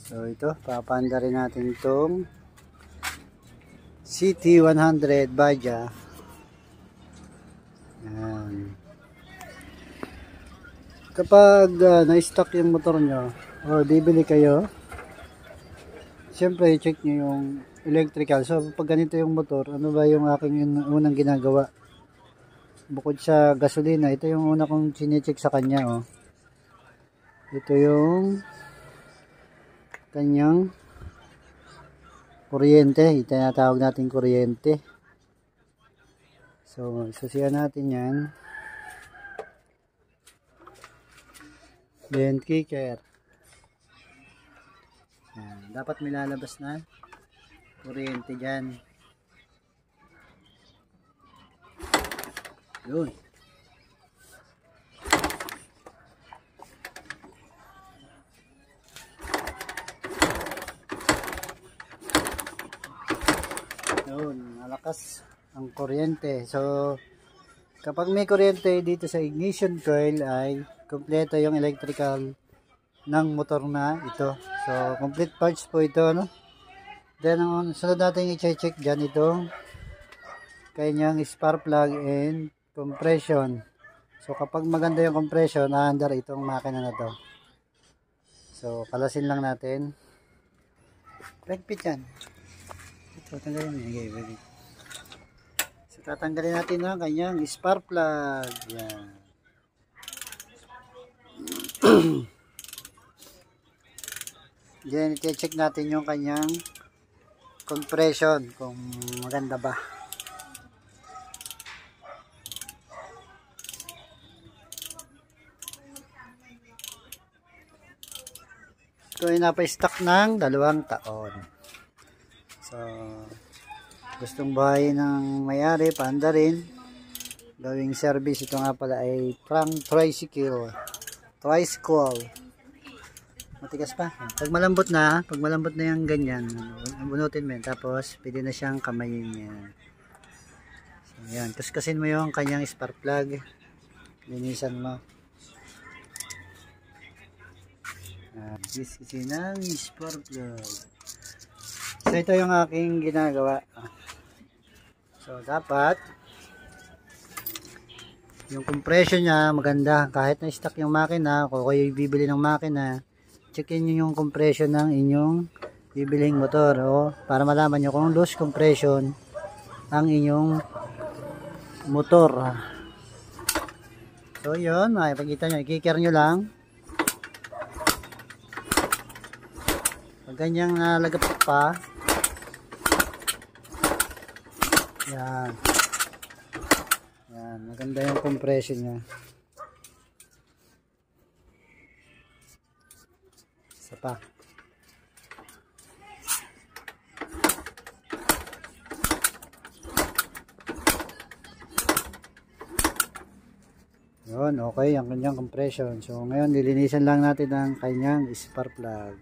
So ito, papanda rin natin itong CT100 Baja. Yan. Kapag na-stock yung motor nyo o bibili kayo, siyempre i-check nyo yung electrical. So pag ganito yung motor, ano ba yung aking unang ginagawa? Bukod sa gasolina, ito yung una kong chine-check sa kanya. Oh. Ito yung kanyang kuryente, itinatawag natin kuryente. So susiyan natin yan, then kicker. Yan. Dapat may lalabas na kuryente dyan. Yun. Yun, malakas ang kuryente. So kapag may kuryente dito sa ignition coil ay kompleto yung electrical ng motor na ito. So complete parts po ito, no? Then ang sunod natin i-check dyan itong kanyang spark plug and compression. So kapag maganda yung compression, aandar itong makina na to. So kalasin lang natin. Pagpit yan. So tanggalin mo. Okay. So tatanggalin natin ang kanyang spark plug. Yan. Then i-check natin yung kanyang compression kung maganda ba. Ito ay napa-stock ng 2 taon. So gustong bahay ng may-ari, paanda rin gawing service. Ito nga pala ay tricycle. Matigas pa. Pag malambot na yung ganyan, bunutin mo yan, tapos pwede na siyang kamayin niya. So yan, kaskasin mo yung kanyang spark plug, linisan mo. This is ng spark plug. So ito yung aking ginagawa. So dapat yung compression niya maganda. Kahit na stock yung makina, kung kayo bibili ng makina, checkin nyo yung compression ng inyong bibiling motor, para malaman nyo kung loose compression ang inyong motor. So yun, makipagkita nyo, i-kicker nyo lang. Pag ganyang nalagapit pa, yan, maganda yung compression nya. Isa pa. Yun, okay ang kanyang compression. So ngayon lilinisan lang natin ang kanyang spark plug.